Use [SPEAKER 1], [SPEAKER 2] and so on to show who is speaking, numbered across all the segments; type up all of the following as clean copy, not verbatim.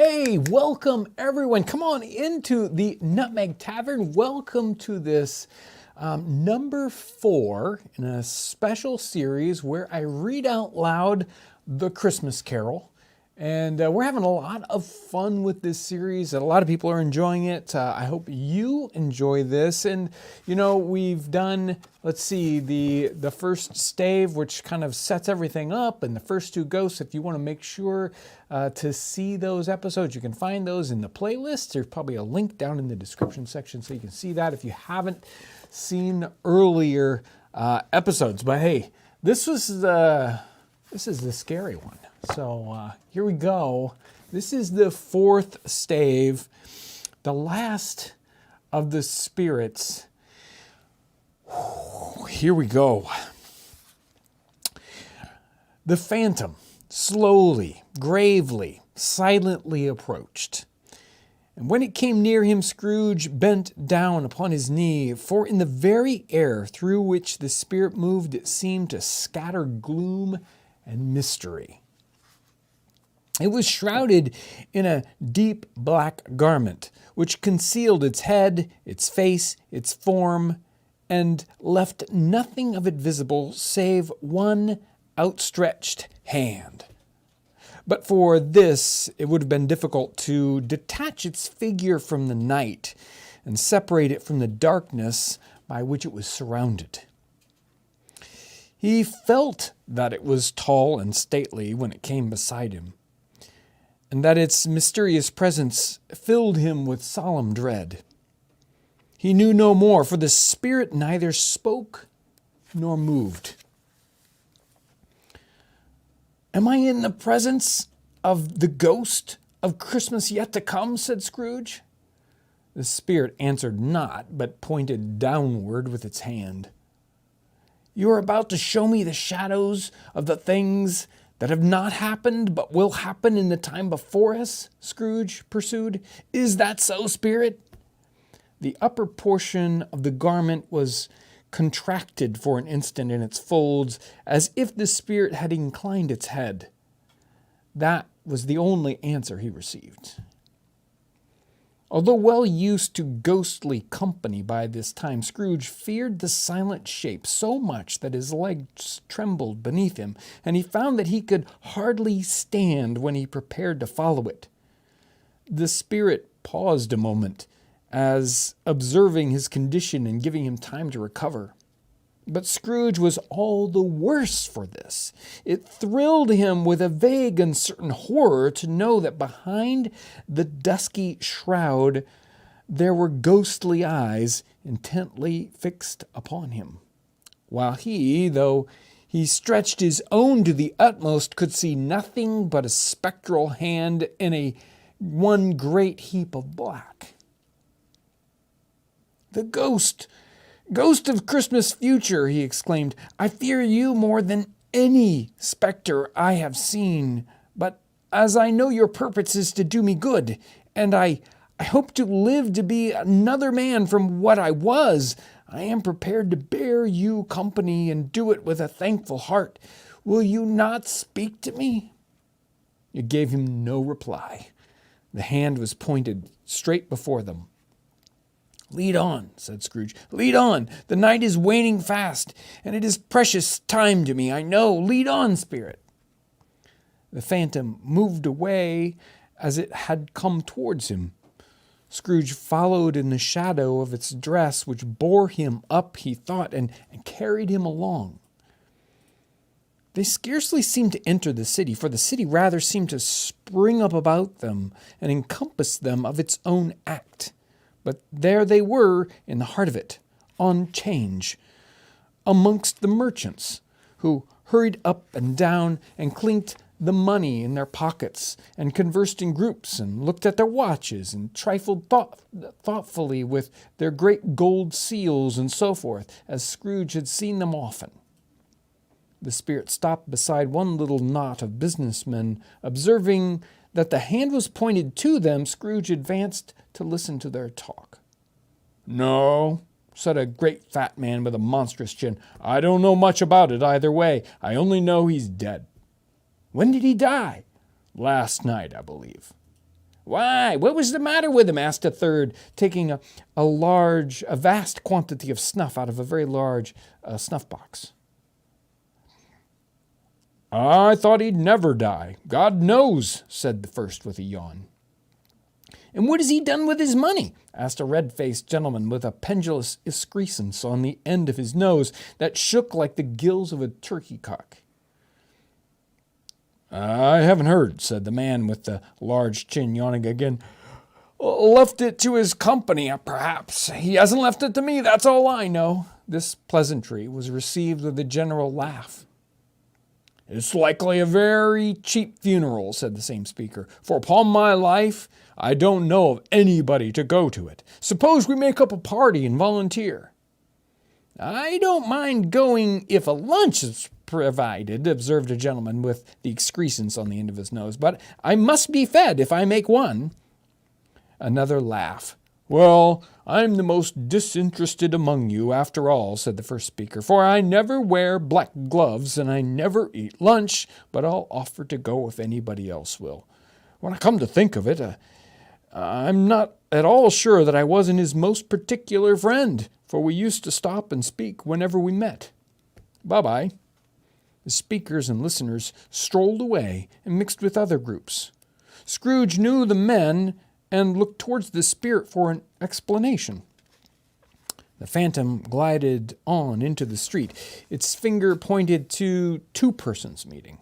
[SPEAKER 1] Hey, welcome everyone. Come on into the Nutmeg Tavern. Welcome to this number 4 in a special series where I read out loud the Christmas Carol. And we're having a lot of fun with this series. A lot of people are enjoying it. I hope you enjoy this. And, you know, we've done, let's see, the first stave, which kind of sets everything up, and the first 2 ghosts. If you want to make sure to see those episodes, you can find those in the playlist. There's probably a link down in the description section so you can see that if you haven't seen earlier episodes. But hey, this is the scary one. So here we go. This is the 4th stave, the last of the spirits. Here we go. The phantom slowly, gravely, silently approached. And when it came near him, Scrooge bent down upon his knee, for in the very air through which the spirit moved, it seemed to scatter gloom and mystery. It was shrouded in a deep black garment, which concealed its head, its face, its form, and left nothing of it visible save one outstretched hand. But for this, it would have been difficult to detach its figure from the night and separate it from the darkness by which it was surrounded. He felt that it was tall and stately when it came beside him, and that its mysterious presence filled him with solemn dread. He knew no more, for the spirit neither spoke nor moved. "Am I in the presence of the ghost of Christmas yet to come?" said Scrooge. The spirit answered not, but pointed downward with its hand. "You are about to show me the shadows of the things that have not happened, but will happen in the time before us?" Scrooge pursued. "Is that so, spirit?" The upper portion of the garment was contracted for an instant in its folds, as if the spirit had inclined its head. That was the only answer he received. Although well used to ghostly company by this time, Scrooge feared the silent shape so much that his legs trembled beneath him, and he found that he could hardly stand when he prepared to follow it. The spirit paused a moment, as observing his condition and giving him time to recover. But Scrooge was all the worse for this. It thrilled him with a vague, uncertain horror to know that behind the dusky shroud there were ghostly eyes intently fixed upon him, while he, though he stretched his own to the utmost, could see nothing but a spectral hand in one great heap of black. "The ghost of Christmas future," he exclaimed. "I fear you more than any specter I have seen. But as I know your purpose is to do me good, and I hope to live to be another man from what I was, I am prepared to bear you company and do it with a thankful heart. Will you not speak to me?" It gave him no reply. The hand was pointed straight before them. "Lead on," said Scrooge. "Lead on. The night is waning fast, and it is precious time to me, I know. Lead on, spirit." The phantom moved away as it had come towards him. Scrooge followed in the shadow of its dress, which bore him up, he thought, and carried him along. They scarcely seemed to enter the city, for the city rather seemed to spring up about them and encompass them of its own act. But there they were in the heart of it, on 'change, amongst the merchants, who hurried up and down and clinked the money in their pockets and conversed in groups and looked at their watches and trifled thoughtfully with their great gold seals and so forth, as Scrooge had seen them often. The spirit stopped beside one little knot of businessmen. Observing that the hand was pointed to them, Scrooge advanced to listen to their talk. "No," said a great fat man with a monstrous chin. "I don't know much about it either way. I only know he's dead." "When did he die?" "Last night, I believe." Why, what was the matter with him? Asked a third, taking a vast quantity of snuff out of a very large snuff box. I thought he'd never die. God knows, said the first with a yawn. And what has he done with his money? Asked a red-faced gentleman with a pendulous excrescence on the end of his nose that shook like the gills of a turkey cock. I haven't heard, said the man with the large chin, yawning again. Left it to his company, perhaps. He hasn't left it to me, that's all I know. This pleasantry was received with a general laugh. It's likely a very cheap funeral, said the same speaker, for upon my life, I don't know of anybody to go to it. Suppose we make up a party and volunteer. I don't mind going if a lunch is provided, observed a gentleman with the excrescence on the end of his nose, but I must be fed if I make one. Another laugh. Well, I'm the most disinterested among you, after all, said the first speaker, for I never wear black gloves and I never eat lunch, but I'll offer to go if anybody else will. When I come to think of it, I'm not at all sure that I wasn't his most particular friend, for we used to stop and speak whenever we met. Bye-bye. The speakers and listeners strolled away and mixed with other groups. Scrooge knew the men and looked towards the spirit for an explanation. The phantom glided on into the street. Its finger pointed to two persons meeting.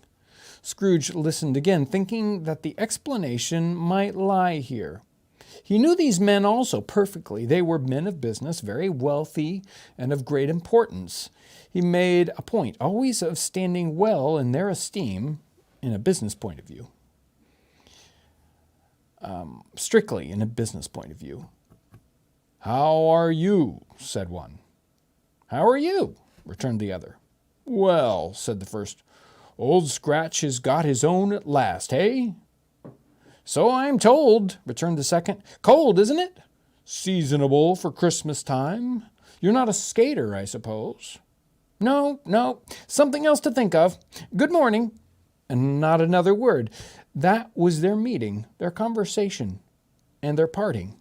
[SPEAKER 1] Scrooge listened again, thinking that the explanation might lie here. He knew these men also perfectly. They were men of business, very wealthy and of great importance. He made a point always of standing well in their esteem in a business point of view. Strictly in a business point of view. How are you? Said one. How are you? Returned the other. Well, said the first, Old Scratch has got his own at last, hey? So I'm told, returned the second. Cold, isn't it? Seasonable for Christmas time. You're not a skater, I suppose. No, something else to think of. Good morning. And not another word. That was their meeting, their conversation, and their parting.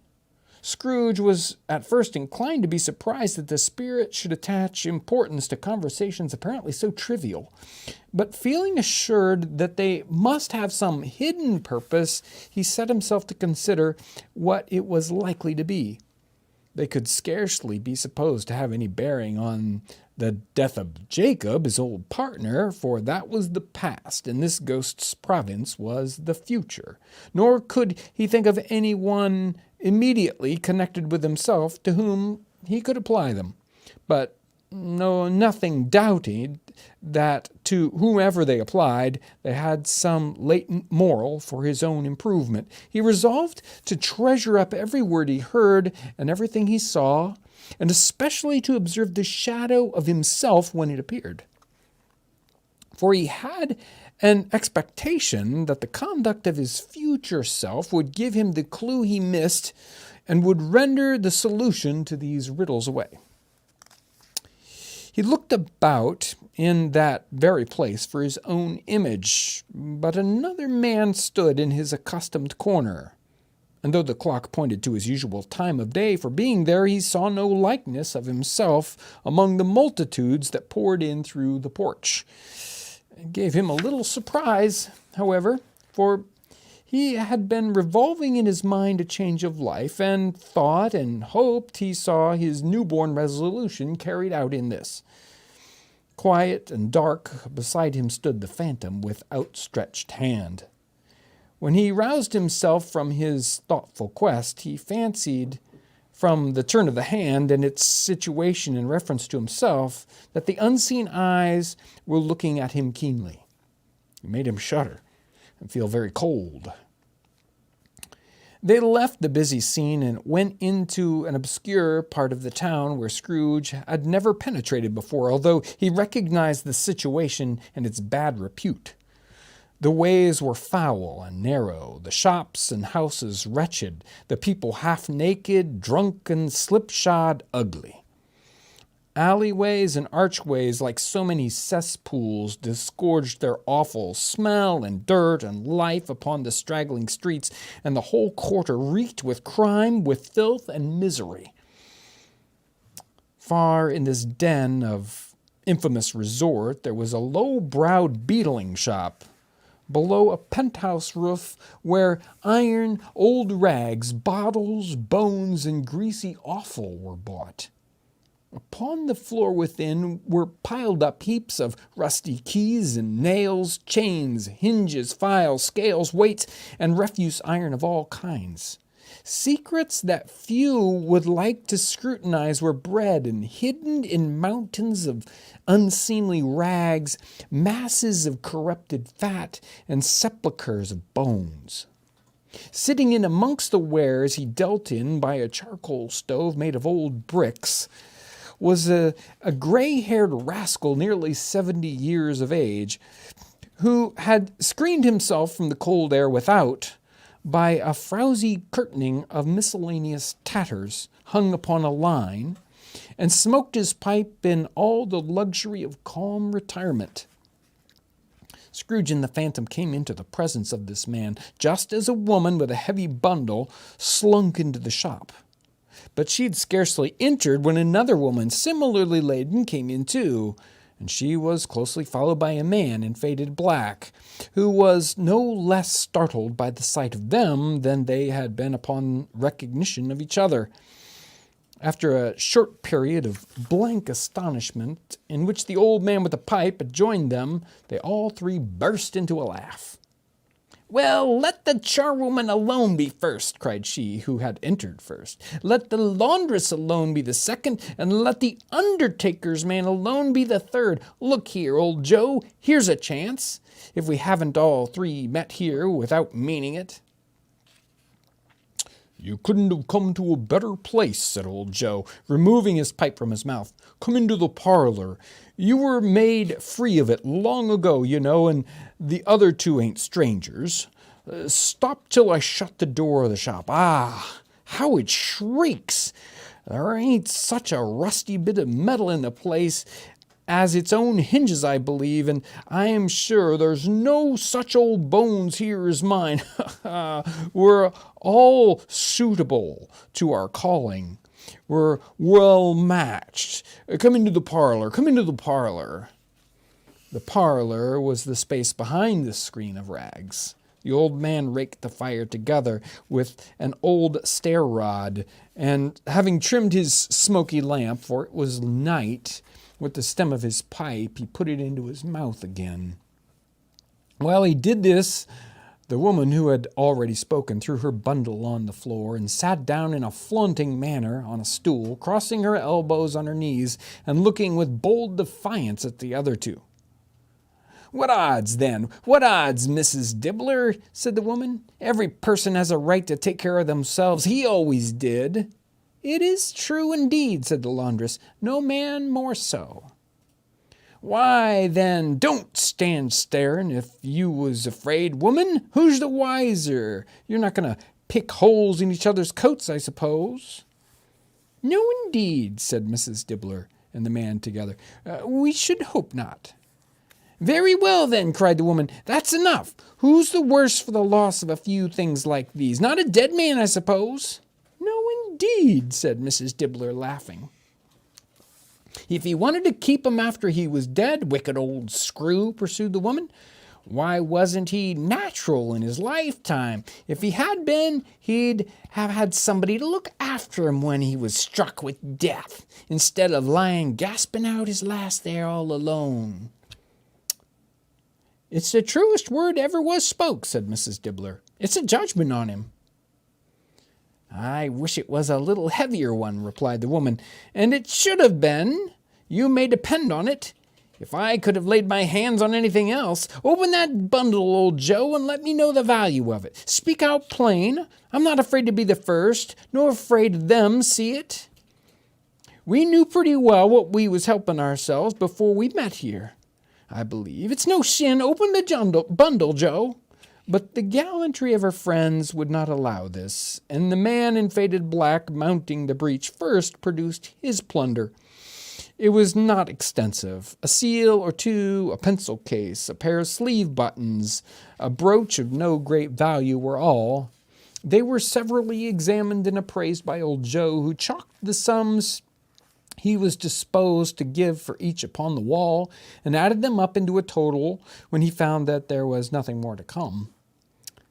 [SPEAKER 1] Scrooge was at first inclined to be surprised that the spirit should attach importance to conversations apparently so trivial. But feeling assured that they must have some hidden purpose, he set himself to consider what it was likely to be. They could scarcely be supposed to have any bearing on the death of Jacob, his old partner, for that was the past, and this ghost's province was the future. Nor could he think of any one immediately connected with himself to whom he could apply them. But nothing doubted that to whomever they applied, they had some latent moral for his own improvement. He resolved to treasure up every word he heard and everything he saw, and especially to observe the shadow of himself when it appeared. For he had an expectation that the conduct of his future self would give him the clue he missed and would render the solution to these riddles away. He looked about in that very place for his own image, but another man stood in his accustomed corner. And though the clock pointed to his usual time of day for being there, he saw no likeness of himself among the multitudes that poured in through the porch. It gave him a little surprise, however, for he had been revolving in his mind a change of life, and thought and hoped he saw his newborn resolution carried out in this. Quiet and dark, beside him stood the phantom with outstretched hand. When he roused himself from his thoughtful quest, he fancied, from the turn of the hand and its situation in reference to himself, that the unseen eyes were looking at him keenly. It made him shudder and feel very cold. They left the busy scene and went into an obscure part of the town where Scrooge had never penetrated before, although he recognized the situation and its bad repute. The ways were foul and narrow, the shops and houses wretched, the people half-naked, drunken, slipshod, ugly. Alleyways and archways, like so many cesspools, disgorged their awful smell and dirt and life upon the straggling streets, and the whole quarter reeked with crime, with filth and misery. Far in this den of infamous resort, there was a low-browed beetling shop below a penthouse roof where iron, old rags, bottles, bones, and greasy offal were bought. Upon the floor within were piled up heaps of rusty keys and nails, chains, hinges, files, scales, weights, and refuse iron of all kinds. Secrets that few would like to scrutinize were bred and hidden in mountains of unseemly rags, masses of corrupted fat, and sepulchres of bones. Sitting in amongst the wares he dealt in by a charcoal stove made of old bricks was a gray-haired rascal nearly 70 years of age, who had screened himself from the cold air without by a frowsy curtaining of miscellaneous tatters hung upon a line, and smoked his pipe in all the luxury of calm retirement. Scrooge and the Phantom came into the presence of this man just as a woman with a heavy bundle slunk into the shop. But she had scarcely entered when another woman, similarly laden, came in too, and she was closely followed by a man in faded black, who was no less startled by the sight of them than they had been upon recognition of each other. After a short period of blank astonishment, in which the old man with the pipe had joined them, they all three burst into a laugh. "Well, let the charwoman alone be first," cried she who had entered first. "Let the laundress alone be the second, and let the undertaker's man alone be the third. Look here, old Joe, here's a chance, if we haven't all three met here without meaning it." "You couldn't have come to a better place," said old Joe, removing his pipe from his mouth. "Come into the parlor. You were made free of it long ago, you know, and the other two ain't strangers. Stop till I shut the door of the shop. Ah, how it shrieks! There ain't such a rusty bit of metal in the place as its own hinges, I believe, and I am sure there's no such old bones here as mine. We're all suitable to our calling. We're well matched. Come into the parlor. Come into the parlor." The parlor was the space behind the screen of rags. The old man raked the fire together with an old stair rod, and having trimmed his smoky lamp, for it was night, with the stem of his pipe, he put it into his mouth again. While he did this, the woman who had already spoken threw her bundle on the floor and sat down in a flaunting manner on a stool, crossing her elbows on her knees and looking with bold defiance at the other two. "What odds, then? What odds, Mrs. Dibbler?" said the woman. "Every person has a right to take care of themselves. He always did." "It is true indeed," said the laundress. "No man more so." "Why, then, don't stand staring if you was afraid, woman. Who's the wiser? You're not going to pick holes in each other's coats, I suppose." "No, indeed," said Mrs. Dibbler and the man together. "We should hope not." "Very well, then," cried the woman. "That's enough. Who's the worse for the loss of a few things like these? Not a dead man, I suppose?" "No, indeed," said Mrs. Dibbler, laughing. "If he wanted to keep him after he was dead, wicked old screw," pursued the woman, "why wasn't he natural in his lifetime? If he had been, he'd have had somebody to look after him when he was struck with death, instead of lying gasping out his last there all alone." "It's the truest word ever was spoke," said Mrs. Dibbler. "It's a judgment on him." "I wish it was a little heavier one," replied the woman, "and it should have been, you may depend on it. If I could have laid my hands on anything else, open that bundle, old Joe, and let me know the value of it. Speak out plain. I'm not afraid to be the first, nor afraid of them see it. We knew pretty well what we was helping ourselves before we met here, I believe. It's no sin. Open the bundle, Joe." But the gallantry of her friends would not allow this, and the man in faded black, mounting the breach first, produced his plunder. It was not extensive. A seal or two, a pencil case, a pair of sleeve buttons, a brooch of no great value were all. They were severally examined and appraised by old Joe, who chalked the sums he was disposed to give for each upon the wall, and added them up into a total when he found that there was nothing more to come.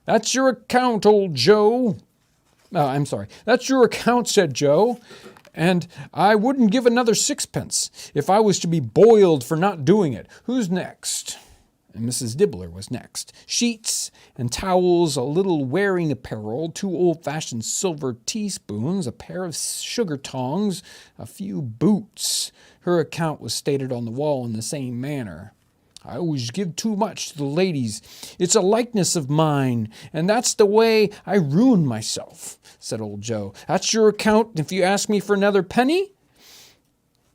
[SPEAKER 1] "That's your account, old Joe." "That's your account," said Joe, "and I wouldn't give another sixpence if I was to be boiled for not doing it. Who's next?" And Mrs. Dibbler was next. Sheets and towels, a little wearing apparel, 2 old-fashioned silver teaspoons, a pair of sugar tongs, a few boots. Her account was stated on the wall in the same manner. "I always give too much to the ladies. It's a likeness of mine, and that's the way I ruin myself," said old Joe. "That's your account. If you ask me for another penny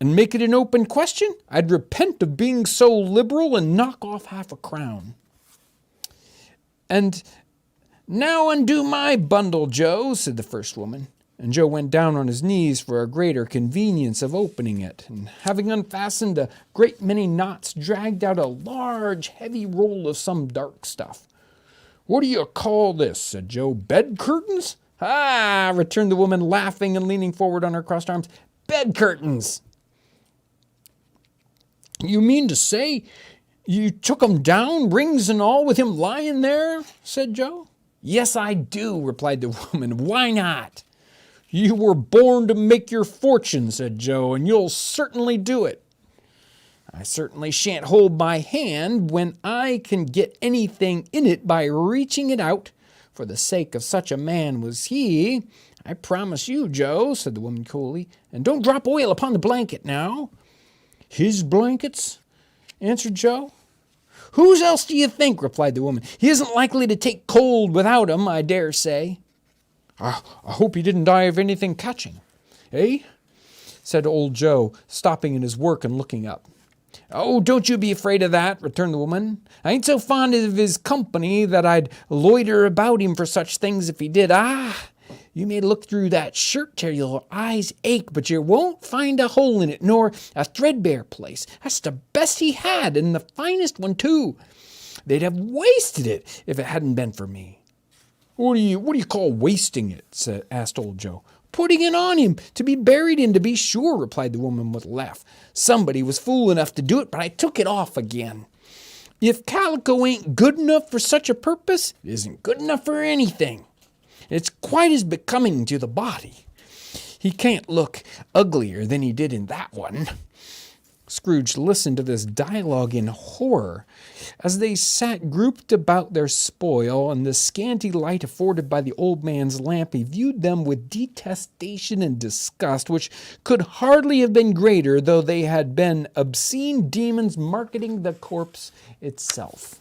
[SPEAKER 1] and make it an open question, I'd repent of being so liberal and knock off half a crown." "And now undo my bundle, Joe," said the first woman. And Joe went down on his knees for a greater convenience of opening it, and having unfastened a great many knots, dragged out a large, heavy roll of some dark stuff. "What do you call this?" said Joe. "Bed curtains?" "Ah," returned the woman, laughing and leaning forward on her crossed arms. "Bed curtains." "You mean to say you took 'em down, rings and all, with him lying there?" said Joe. "Yes, I do," replied the woman. "Why not?" "You were born to make your fortune," said Joe, "and you'll certainly do it." "I certainly shan't hold my hand when I can get anything in it by reaching it out. For the sake of such a man was he. I promise you, Joe," said the woman coolly. "And don't drop oil upon the blanket now." "His blankets?" answered Joe. "Whose else do you think?" replied the woman. "He isn't likely to take cold without 'em, I dare say." I hope he didn't die of anything catching." "Eh?" said old Joe, stopping in his work and looking up. "Oh, don't you be afraid of that," returned the woman. "I ain't so fond of his company that I'd loiter about him for such things if he did. You may look through that shirt till your eyes ache, but you won't find a hole in it, nor a threadbare place. That's the best he had, and the finest one, too. They'd have wasted it if it hadn't been for me." What do you call wasting it?" asked old Joe. "Putting it on him, to be buried in, to be sure," replied the woman with a laugh. "Somebody was fool enough to do it, but I took it off again. If calico ain't good enough for such a purpose, it isn't good enough for anything. It's quite as becoming to the body. He can't look uglier than he did in that one." Scrooge listened to this dialogue in horror. As they sat grouped about their spoil, and the scanty light afforded by the old man's lamp, he viewed them with detestation and disgust, which could hardly have been greater, though they had been obscene demons marketing the corpse itself.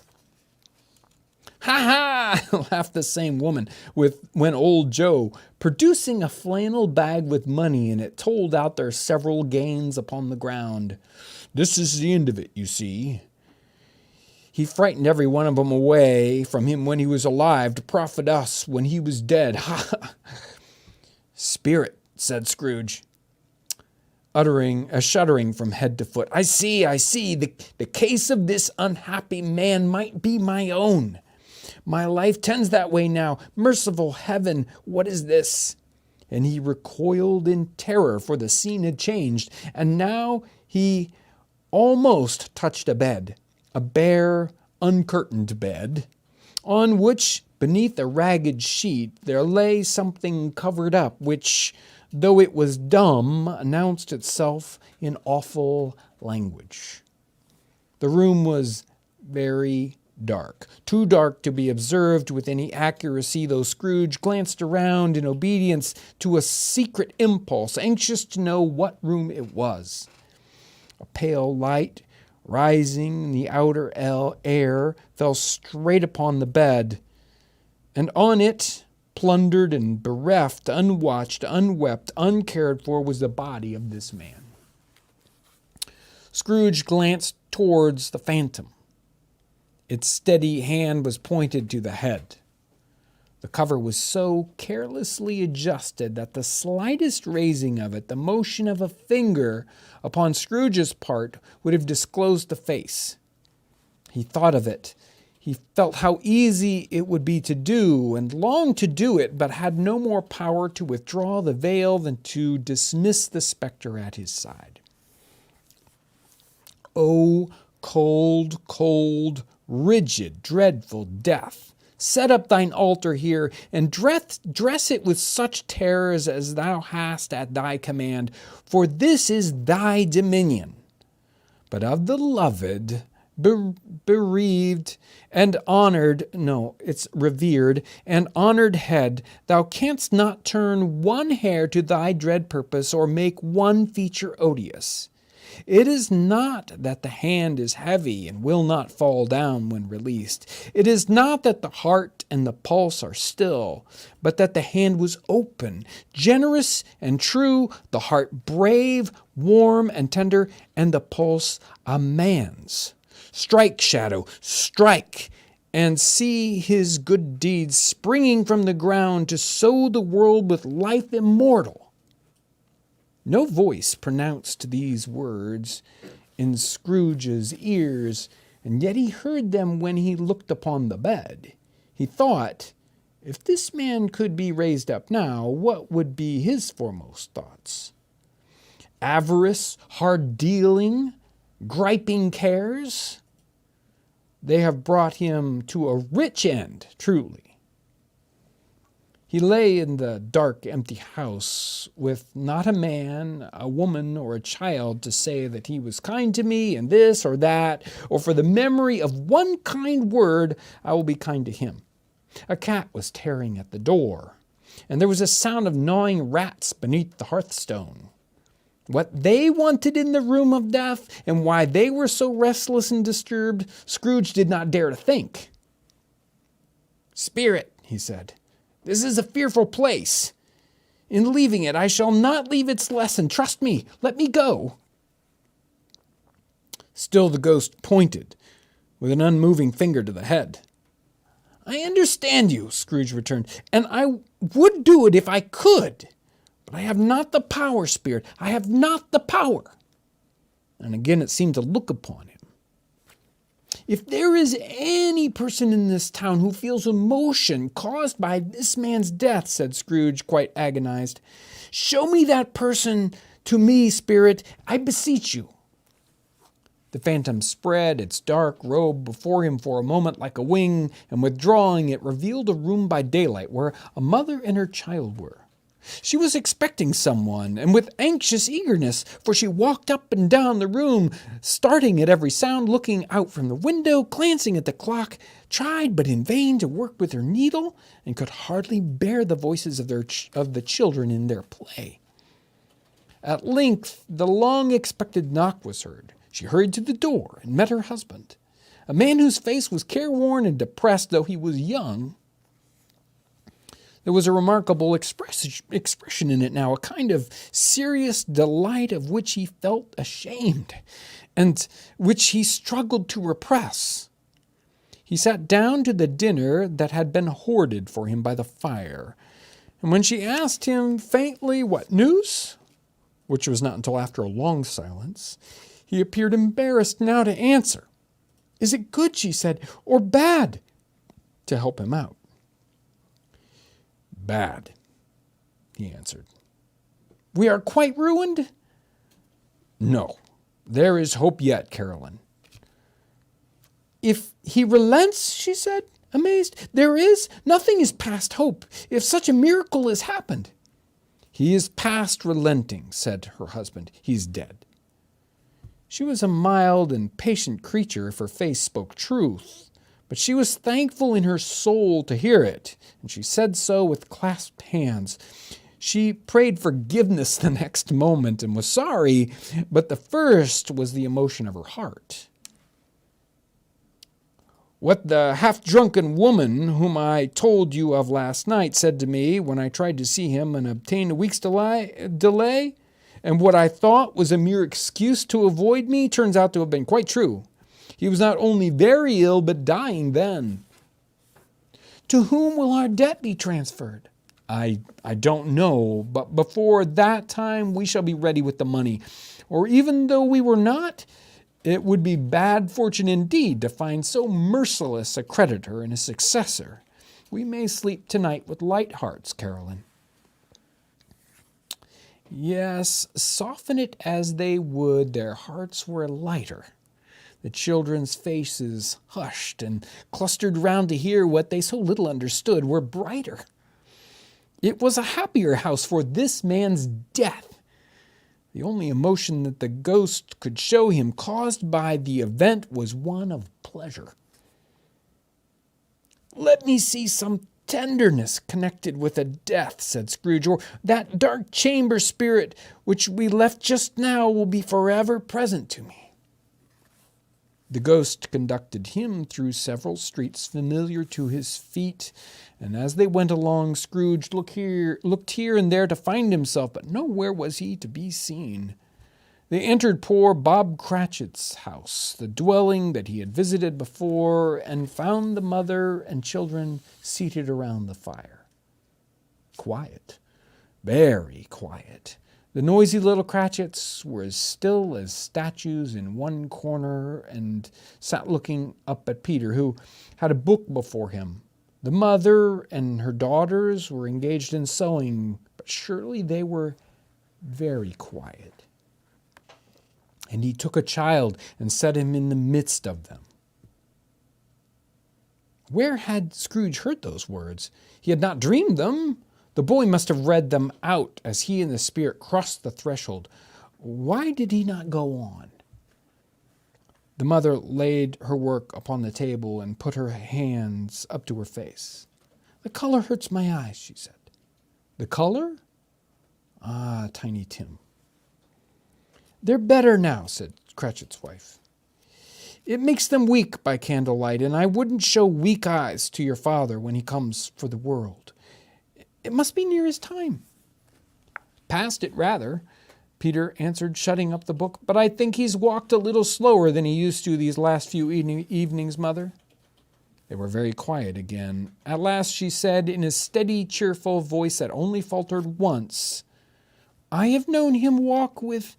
[SPEAKER 1] "Ha ha!" laughed the same woman, when old Joe, producing a flannel bag with money in it, told out their several gains upon the ground. "This is the end of it, you see. He frightened every one of 'em away from him when he was alive, to profit us when he was dead. Ha ha!" "Spirit," said Scrooge, shuddering from head to foot. I see. The case of this unhappy man might be my own. My life tends that way now. Merciful heaven, what is this?" And he recoiled in terror, for the scene had changed, and now he almost touched a bed, a bare, uncurtained bed, on which, beneath a ragged sheet, there lay something covered up, which, though it was dumb, announced itself in awful language. The room was very dark, too dark to be observed with any accuracy, though Scrooge glanced around in obedience to a secret impulse, anxious to know what room it was. A pale light, rising in the outer air, fell straight upon the bed, and on it, plundered and bereft, unwatched, unwept, uncared for, was the body of this man. Scrooge glanced towards the phantom. Its steady hand was pointed to the head. The cover was so carelessly adjusted that the slightest raising of it, the motion of a finger upon Scrooge's part, would have disclosed the face. He thought of it. He felt how easy it would be to do, and longed to do it, but had no more power to withdraw the veil than to dismiss the spectre at his side. O cold, cold, rigid, dreadful death, set up thine altar here, and dress it with such terrors as thou hast at thy command, for this is thy dominion. But of the loved, bereaved, and revered and honored head, thou canst not turn one hair to thy dread purpose, or make one feature odious. It is not that the hand is heavy and will not fall down when released. It is not that the heart and the pulse are still, but that the hand was open, generous and true, the heart brave, warm and tender, and the pulse a man's. Strike, shadow, strike, and see his good deeds springing from the ground to sow the world with life immortal. No voice pronounced these words in Scrooge's ears, and yet he heard them when he looked upon the bed. He thought, if this man could be raised up now, what would be his foremost thoughts? Avarice, hard dealing, griping cares? They have brought him to a rich end, truly. He lay in the dark, empty house with not a man, a woman, or a child to say that he was kind to me and this or that, or for the memory of one kind word I will be kind to him. A cat was tearing at the door, and there was a sound of gnawing rats beneath the hearthstone. What they wanted in the room of death, and why they were so restless and disturbed, Scrooge did not dare to think. "Spirit," he said, "this is a fearful place. In leaving it, I shall not leave its lesson. Trust me. Let me go." Still the ghost pointed with an unmoving finger to the head. "I understand you," Scrooge returned, "and I would do it if I could. But I have not the power, Spirit. I have not the power." And again it seemed to look upon him. "If there is any person in this town who feels emotion caused by this man's death," said Scrooge, quite agonized, "show me that person to me, Spirit, I beseech you." The phantom spread its dark robe before him for a moment like a wing, and withdrawing it revealed a room by daylight where a mother and her child were. She was expecting someone, and with anxious eagerness, for she walked up and down the room, starting at every sound, looking out from the window, glancing at the clock, tried but in vain to work with her needle, and could hardly bear the voices of the children in their play. At length the long-expected knock was heard. She hurried to the door and met her husband, a man whose face was careworn and depressed, though he was young. There was a remarkable expression in it now, a kind of serious delight of which he felt ashamed, and which he struggled to repress. He sat down to the dinner that had been hoarded for him by the fire, and when she asked him faintly what news, which was not until after a long silence, he appeared embarrassed now to answer. "Is it good," she said, "or bad?" to help him out. "Bad," he answered. "We are quite ruined?" "No, there is hope yet, Caroline." "If he relents," she said, amazed, "there is? Nothing is past hope, if such a miracle has happened." "He is past relenting," said her husband. "He's dead." She was a mild and patient creature if her face spoke truth, but she was thankful in her soul to hear it, and she said so with clasped hands. She prayed forgiveness the next moment and was sorry, but the first was the emotion of her heart. "What the half-drunken woman whom I told you of last night said to me when I tried to see him and obtain a week's delay, and what I thought was a mere excuse to avoid me, turns out to have been quite true. He was not only very ill, but dying then. To whom will our debt be transferred? I don't know, but before that time we shall be ready with the money. Or even though we were not, it would be bad fortune indeed to find so merciless a creditor and a successor. We may sleep tonight with light hearts, Caroline. Yes, soften it as they would, their hearts were lighter. The children's faces, hushed and clustered round to hear what they so little understood, were brighter. It was a happier house for this man's death. The only emotion that the ghost could show him caused by the event was one of pleasure. Let me see some tenderness connected with a death, said Scrooge, or that dark chamber spirit which we left just now will be forever present to me. The ghost conducted him through several streets familiar to his feet, and as they went along, Scrooge looked here and there to find himself, but nowhere was he to be seen. They entered poor Bob Cratchit's house, the dwelling that he had visited before, and found the mother and children seated around the fire. Quiet, very quiet. The noisy little Cratchits were as still as statues in one corner and sat looking up at Peter, who had a book before him. The mother and her daughters were engaged in sewing, but surely they were very quiet. And he took a child and set him in the midst of them. Where had Scrooge heard those words? He had not dreamed them. The boy must have read them out as he and the spirit crossed the threshold. Why did he not go on? The mother laid her work upon the table and put her hands up to her face. The color hurts my eyes, she said. The color? Ah, Tiny Tim. They're better now, said Cratchit's wife. It makes them weak by candlelight, and I wouldn't show weak eyes to your father when he comes for the world. It must be near his time. Past it, rather, Peter answered, shutting up the book. But I think he's walked a little slower than he used to these last few evenings, Mother. They were very quiet again. At last she said, in a steady, cheerful voice that only faltered once, I have known him walk with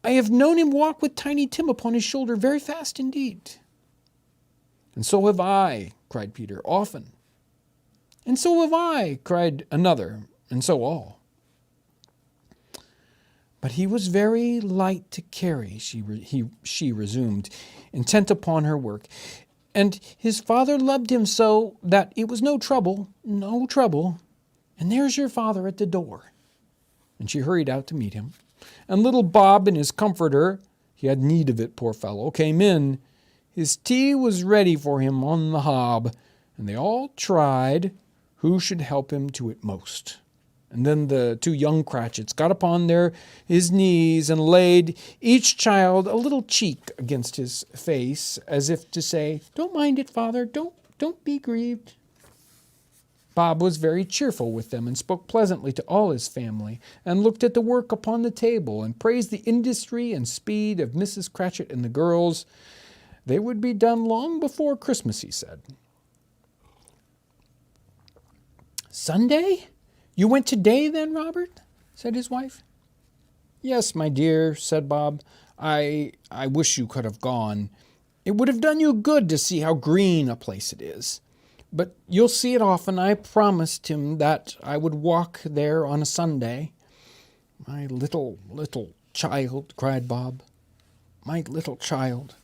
[SPEAKER 1] Tiny Tim upon his shoulder very fast indeed. And so have I, cried Peter, often. And so have I, cried another, and so all. But he was very light to carry, she resumed, intent upon her work. And his father loved him so that it was no trouble. And there's your father at the door. And she hurried out to meet him. And little Bob and his comforter, he had need of it, poor fellow, came in. His tea was ready for him on the hob, and they all tried who should help him to it most. And then the two young Cratchits got upon his knees and laid each child a little cheek against his face, as if to say, Don't mind it, father, don't be grieved. Bob was very cheerful with them and spoke pleasantly to all his family, and looked at the work upon the table, and praised the industry and speed of Mrs. Cratchit and the girls. They would be done long before Christmas, he said. Sunday? You went today then, Robert? Said his wife. Yes, my dear, said Bob. I wish you could have gone. It would have done you good to see how green a place it is. But you'll see it often. I promised him that I would walk there on a Sunday. My little child, cried Bob. My little child.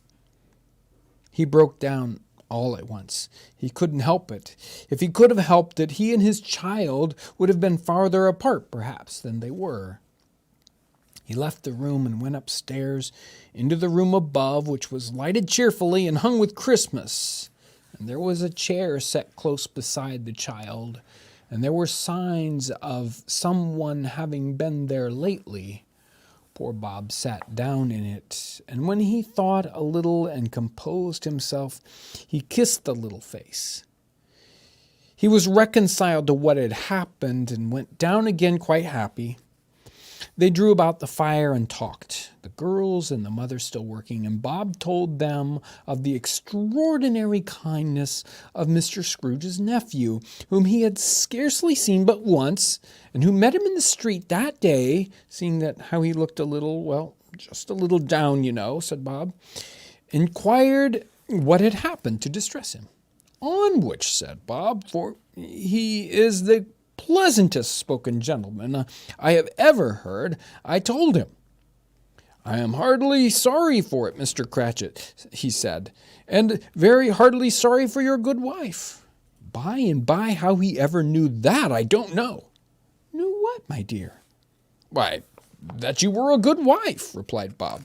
[SPEAKER 1] He broke down all at once. He couldn't help it. If he could have helped it, he and his child would have been farther apart, perhaps, than they were. He left the room and went upstairs into the room above, which was lighted cheerfully and hung with Christmas. And there was a chair set close beside the child, and there were signs of someone having been there lately. Poor Bob sat down in it, and when he thought a little and composed himself, he kissed the little face. He was reconciled to what had happened and went down again quite happy. They drew about the fire and talked, the girls and the mother still working, and Bob told them of the extraordinary kindness of Mr. Scrooge's nephew, whom he had scarcely seen but once, and who met him in the street that day, seeing that how he looked a little, well, just a little down, said Bob, inquired what had happened to distress him. On which, said Bob, for he is the pleasantest spoken gentleman I have ever heard, I told him, I am heartily sorry for it, Mr. Cratchit, he said, and very heartily sorry for your good wife. By and by, how he ever knew that, I don't know. Knew what, my dear? Why, that you were a good wife, replied Bob.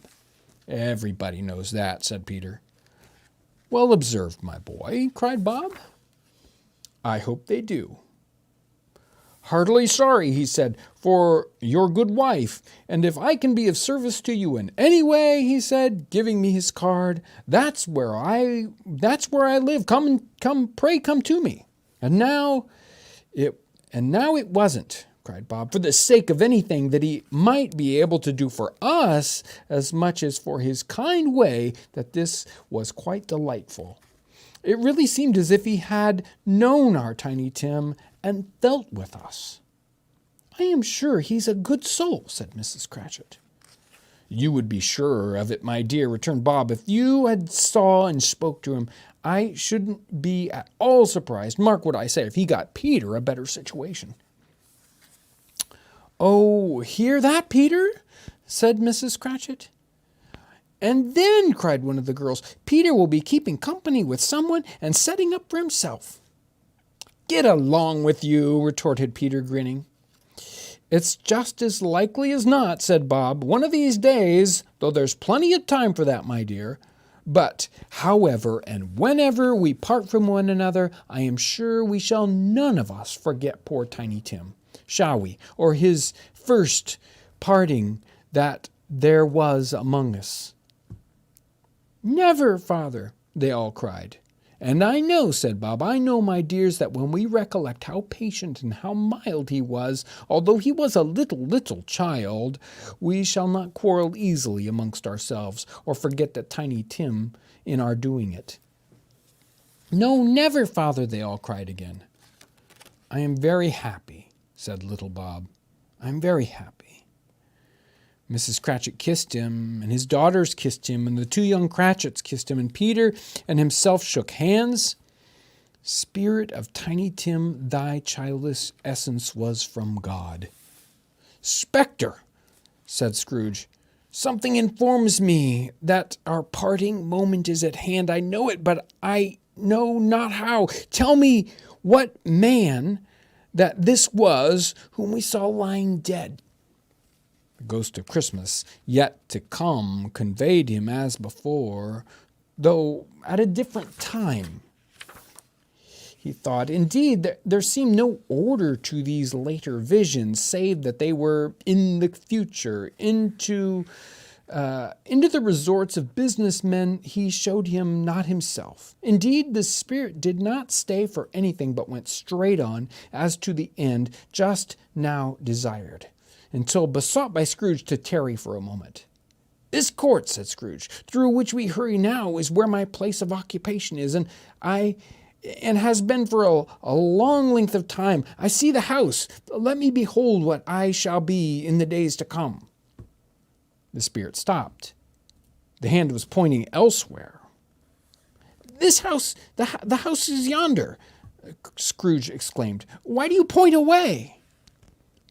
[SPEAKER 1] Everybody knows that, said Peter. Well observed, my boy, cried Bob. I hope they do. Heartily sorry, he said, for your good wife, and if I can be of service to you in any way, he said, giving me his card, that's where I live. Pray come to me. And now it wasn't, cried Bob, for the sake of anything that he might be able to do for us, as much as for his kind way, that this was quite delightful. It really seemed as if he had known our Tiny Tim and dealt with us. I am sure he's a good soul, said Mrs. Cratchit. You would be surer of it, my dear, returned Bob. If you had saw and spoke to him, I shouldn't be at all surprised, mark what I say, if he got Peter a better situation. Oh, hear that, Peter? Said Mrs. Cratchit. And then, cried one of the girls, Peter will be keeping company with someone and setting up for himself. Get along with you, retorted Peter, grinning. It's just as likely as not, said Bob, one of these days, though there's plenty of time for that, my dear. But, however and whenever we part from one another, I am sure we shall none of us forget poor Tiny Tim, shall we, or his first parting that there was among us. Never, father, they all cried. And I know, said Bob, I know, my dears, that when we recollect how patient and how mild he was, although he was a little child, we shall not quarrel easily amongst ourselves, or forget that Tiny Tim in our doing it. No, never, father, they all cried again. I am very happy, said little Bob. I am very happy. Mrs. Cratchit kissed him, and his daughters kissed him, and the two young Cratchits kissed him, and Peter and himself shook hands. Spirit of Tiny Tim, thy childish essence was from God. Spectre, said Scrooge, something informs me that our parting moment is at hand. I know it, but I know not how. Tell me what man that this was whom we saw lying dead. The ghost of Christmas yet to come conveyed him as before, though at a different time. He thought, indeed, there seemed no order to these later visions, save that they were in the future, into the resorts of businessmen he showed him not himself. Indeed, the spirit did not stay for anything, but went straight on, as to the end just now desired, until besought by Scrooge to tarry for a moment. This court, said Scrooge, through which we hurry now, is where my place of occupation is, and has been for a long length of time. I see the house. Let me behold what I shall be in the days to come. The spirit stopped. The hand was pointing elsewhere. This house, the house is yonder, Scrooge exclaimed. Why do you point away?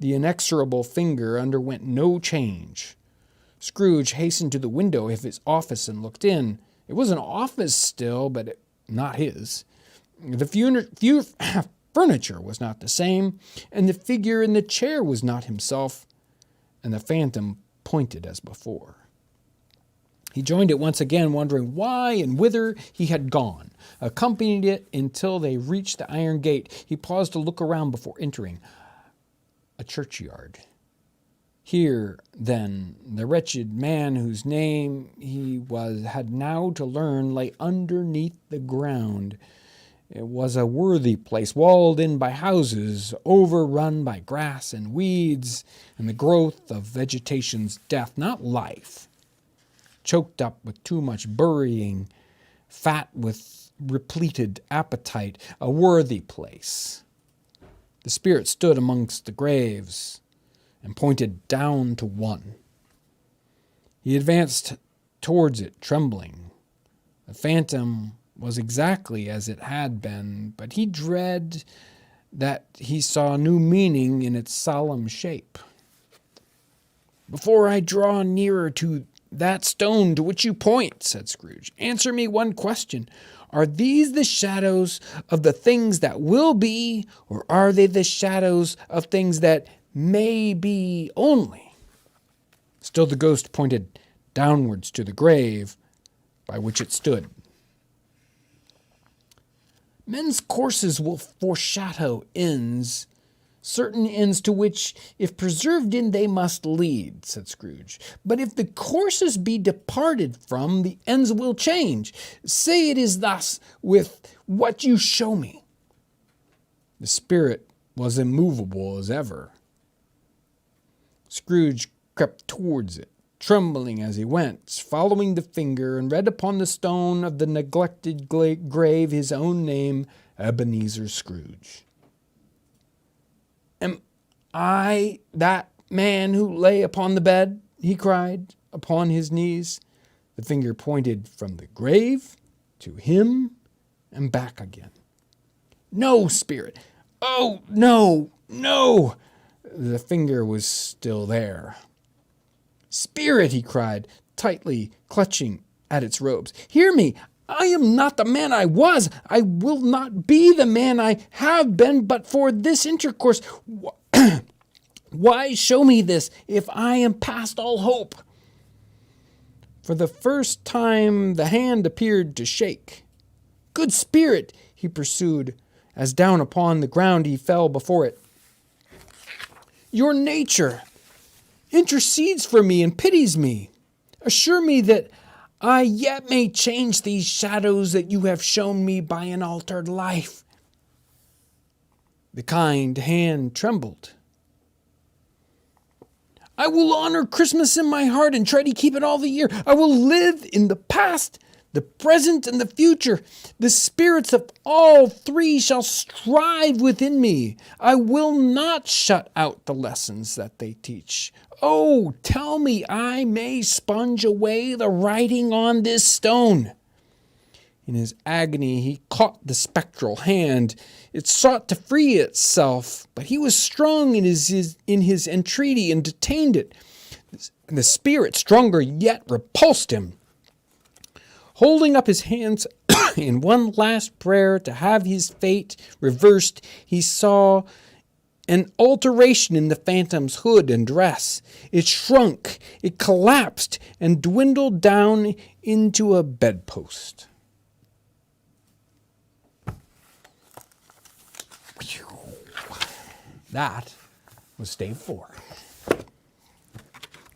[SPEAKER 1] The inexorable finger underwent no change. Scrooge hastened to the window of his office and looked in. It was an office still, but not his. The furniture was not the same, and the figure in the chair was not himself, and the phantom pointed as before. He joined it once again, wondering why and whither he had gone, accompanied it until they reached the iron gate. He paused to look around before entering. A churchyard. Here, then, the wretched man whose name he had now to learn lay underneath the ground, It was a worthy place, walled in by houses, overrun by grass and weeds, and the growth of vegetation's death, not life. Choked up with too much burying, fat with repleted appetite, a worthy place. The spirit stood amongst the graves and pointed down to one. He advanced towards it, trembling. The phantom was exactly as it had been, but he dread that he saw new meaning in its solemn shape. "Before I draw nearer to that stone to which you point," said Scrooge, "answer me one question. Are these the shadows of the things that will be, or are they the shadows of things that may be only?" Still the ghost pointed downwards to the grave by which it stood. "Men's courses will foreshadow ends, certain ends to which, if preserved in, they must lead," said Scrooge. "But if the courses be departed from, the ends will change. Say it is thus with what you show me." The spirit was immovable as ever. Scrooge crept towards it, trembling as he went, following the finger, and read upon the stone of the neglected grave his own name, Ebenezer Scrooge. "Am I that man who lay upon the bed?" he cried, upon his knees. The finger pointed from the grave to him and back again. "No, spirit! Oh, no, no!" The finger was still there. "Spirit," he cried, tightly clutching at its robes, "hear me! I am not the man I was. I will not be the man I have been but for this intercourse. Why show me this if I am past all hope?" For the first time the hand appeared to shake. "Good spirit," he pursued, as down upon the ground he fell before it, "your nature intercedes for me and pities me. Assure me that I yet may change these shadows that you have shown me by an altered life." The kind hand trembled. "I will honor Christmas in my heart and try to keep it all the year. I will live in the past, the present, and the future. The spirits of all three shall strive within me. I will not shut out the lessons that they teach. Oh, tell me I may sponge away the writing on this stone." In his agony, he caught the spectral hand. It sought to free itself, but he was strong in his entreaty and detained it. The spirit, stronger yet, repulsed him. Holding up his hands in one last prayer to have his fate reversed, he saw an alteration in the phantom's hood and dress. It shrunk, it collapsed, and dwindled down into a bedpost. That was Stave 4.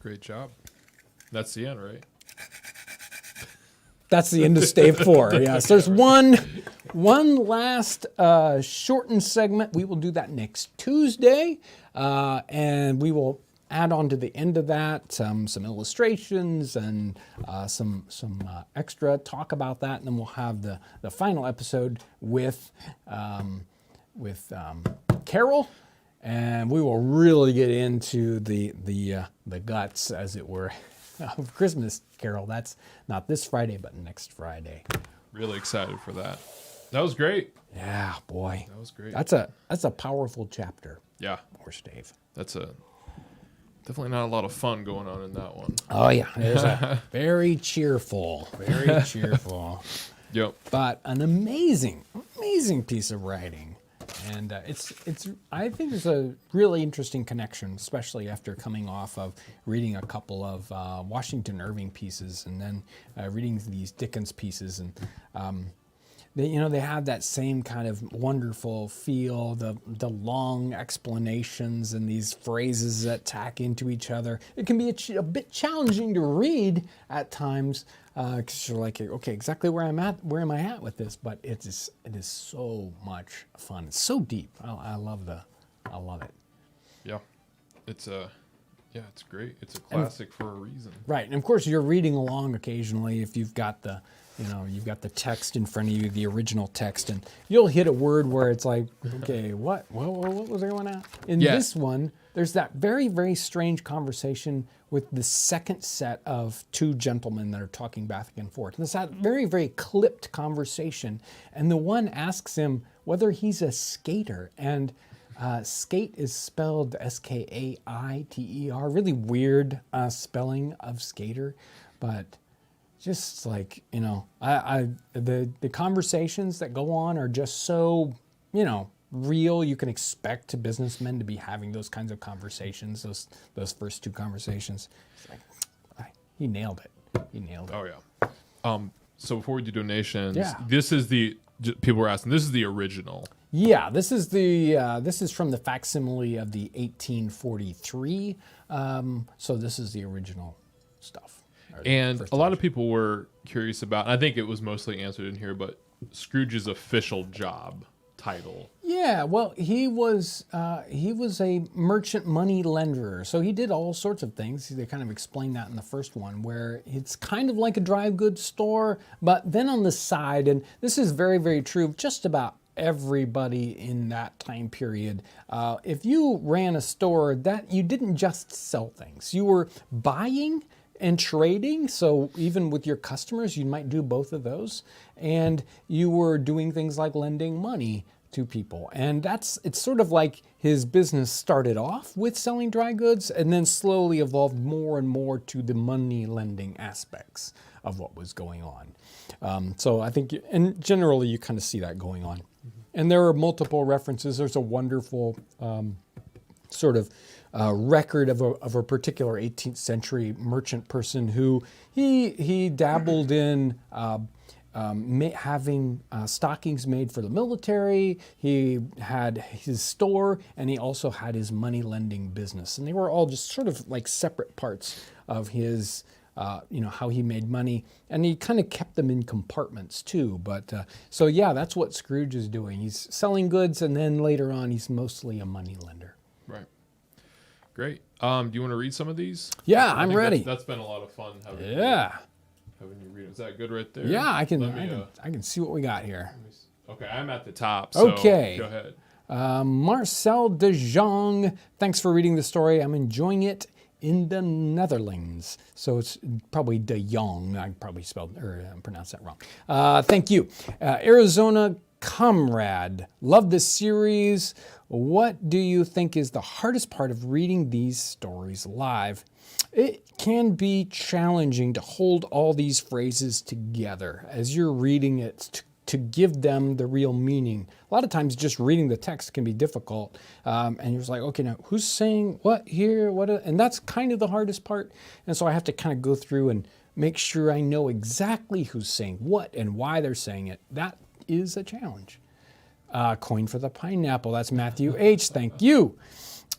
[SPEAKER 2] Great job. That's the end, right?
[SPEAKER 1] That's the end of Stave 4. Yes, there's one last shortened segment. We will do that next Tuesday, and we will add on to the end of that some illustrations and some extra talk about that, and then we'll have the final episode with Carol, and we will really get into the guts, as it were, of Christmas Carol. That's not this Friday, but next Friday.
[SPEAKER 2] Really excited for that. That was great.
[SPEAKER 1] Yeah, boy.
[SPEAKER 2] That was great.
[SPEAKER 1] That's a powerful chapter.
[SPEAKER 2] Yeah.
[SPEAKER 1] Or Stave.
[SPEAKER 2] That's definitely not a lot of fun going on in that one.
[SPEAKER 1] Oh yeah, there's a very cheerful.
[SPEAKER 2] Yep.
[SPEAKER 1] But an amazing piece of writing. And I think it's a really interesting connection, especially after coming off of reading a couple of Washington Irving pieces and then reading these Dickens pieces. And they have that same kind of wonderful feel, the long explanations and these phrases that tack into each other. It can be a bit challenging to read at times because you're like, okay, exactly where am I at with this? But it is so much fun. It's so deep. I love it.
[SPEAKER 2] Yeah, it's great. It's a classic for a reason.
[SPEAKER 1] Right, and of course you're reading along occasionally if you've got the text in front of you, the original text, and you'll hit a word where it's like, okay, what was I going at? In this one, there's that very, very strange conversation with the second set of two gentlemen that are talking back and forth. And it's that very, very clipped conversation, and the one asks him whether he's a skater, and skate is spelled S-K-A-I-T-E-R. Really weird spelling of skater, but just like, the conversations that go on are just so, real. You can expect businessmen to be having those kinds of conversations, those first two conversations. It's like, he nailed it.
[SPEAKER 2] Oh, yeah. So before we do donations,
[SPEAKER 1] Yeah.
[SPEAKER 2] people were asking, this is the original.
[SPEAKER 1] Yeah, this is from the facsimile of the 1843. So this is the original stuff.
[SPEAKER 2] And a lot of people were curious about, and I think it was mostly answered in here, but Scrooge's official job title.
[SPEAKER 1] Yeah, well, he was a merchant money lender, so he did all sorts of things. They kind of explained that in the first one, where it's kind of like a dry goods store, but then on the side, and this is very, very true of just about everybody in that time period. If you ran a store, that you didn't just sell things, you were buying and trading. So even with your customers, you might do both of those. And you were doing things like lending money to people. And it's sort of like his business started off with selling dry goods and then slowly evolved more and more to the money lending aspects of what was going on. So I think, and generally you kind of see that going on. And there are multiple references. There's a wonderful sort of record of a particular 18th century merchant person who he dabbled in having stockings made for the military. He had his store, and he also had his money lending business. And they were all just sort of like separate parts of his how he made money, and he kind of kept them in compartments too. But so yeah, that's what Scrooge is doing. He's selling goods, and then later on, he's mostly a money lender.
[SPEAKER 2] Right. Great. Do you want to read some of these?
[SPEAKER 1] Yeah, I'm ready.
[SPEAKER 2] That's been a lot of fun. Having you read it. Is that good right there?
[SPEAKER 1] Yeah, I can see what we got here.
[SPEAKER 2] Okay, I'm at the top. So
[SPEAKER 1] okay.
[SPEAKER 2] Go ahead.
[SPEAKER 1] Marcel de Jong, thanks for reading the story. I'm enjoying it in the Netherlands. So it's probably de Jong. I probably pronounced that wrong. Thank you. Arizona Comrade, love this series. What do you think is the hardest part of reading these stories live? It can be challenging to hold all these phrases together as you're reading it to give them the real meaning. A lot of times just reading the text can be difficult. And you're just like, okay, now who's saying what here? And that's kind of the hardest part. And so I have to kind of go through and make sure I know exactly who's saying what and why they're saying it. That is a challenge. Coin for the pineapple. That's Matthew H. Thank you.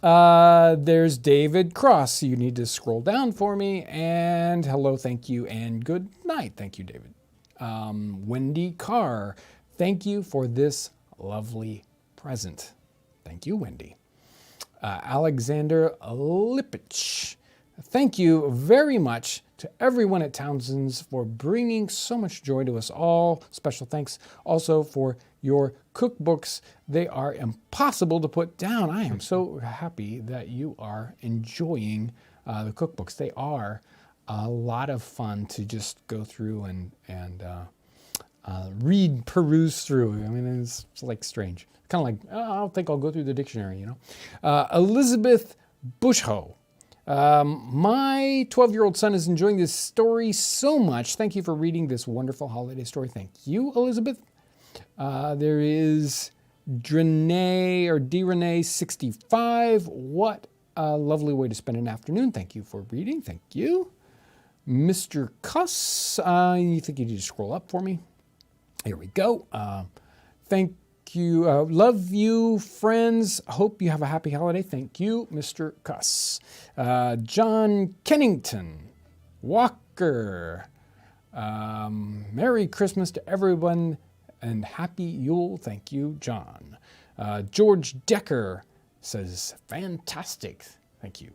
[SPEAKER 1] There's David Cross. You need to scroll down for me. And hello, thank you, and good night. Thank you, David. Wendy Carr. Thank you for this lovely present. Thank you, Wendy. Alexander Lipich. Thank you very much to everyone at Townsends for bringing so much joy to us all. Special thanks also for your cookbooks. They are impossible to put down. I am so happy that you are enjoying the cookbooks. They are a lot of fun to just go through and peruse through. I mean, it's like strange. Kind of like, I don't think I'll go through the dictionary, Elizabeth Bushho. My 12-year-old son is enjoying this story so much. Thank you for reading this wonderful holiday story. Thank you, Elizabeth. There is D-Renee 65. What a lovely way to spend an afternoon. Thank you for reading. Thank you. Mr. Cuss, you think you need to scroll up for me? Here we go. Thank you. Love you, friends. Hope you have a happy holiday. Thank you, Mr. Cuss. John Kennington. Walker. Merry Christmas to everyone and Happy Yule. Thank you, John. George Decker says, fantastic. Thank you.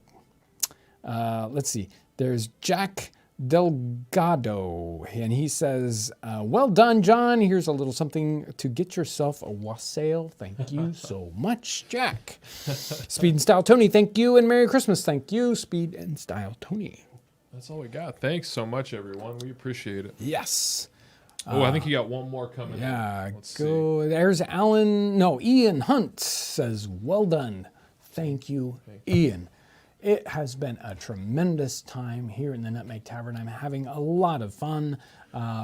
[SPEAKER 1] Let's see. There's Jack Delgado, and he says, well done, John. Here's a little something to get yourself a wassail. Thank you so much, Jack. Speed and Style Tony, thank you, and Merry Christmas. Thank you, Speed and Style Tony.
[SPEAKER 2] That's all we got. Thanks so much, everyone. We appreciate it.
[SPEAKER 1] Yes.
[SPEAKER 2] Oh, I think you got one more coming.
[SPEAKER 1] Yeah,
[SPEAKER 2] Let's
[SPEAKER 1] go. See. There's Ian Hunt says, well done. Thank you, Ian. It has been a tremendous time here in the Nutmeg Tavern. I'm having a lot of fun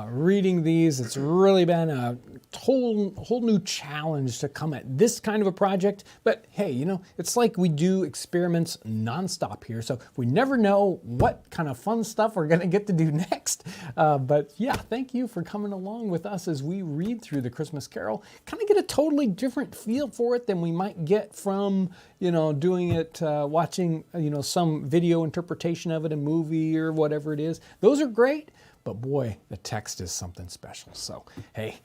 [SPEAKER 1] reading these. It's really been a whole new challenge to come at this kind of a project. But hey, you know, it's like we do experiments nonstop here. So we never know what kind of fun stuff we're going to get to do next. But yeah, thank you for coming along with us as we read through the Christmas Carol. Kind of get a totally different feel for it than we might get from, you know, doing it, watching, you know, some video interpretation of it, a movie or whatever it is. Those are great. But boy, the text is something special. So, hey,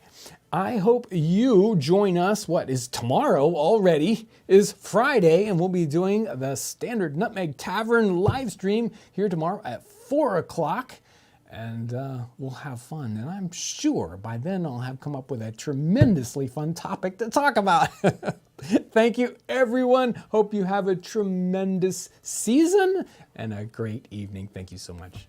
[SPEAKER 1] I hope you join us. What is tomorrow already is Friday, and we'll be doing the Standard Nutmeg Tavern live stream here tomorrow at 4 o'clock. And we'll have fun. And I'm sure by then I'll have come up with a tremendously fun topic to talk about. Thank you, everyone. Hope you have a tremendous season and a great evening. Thank you so much.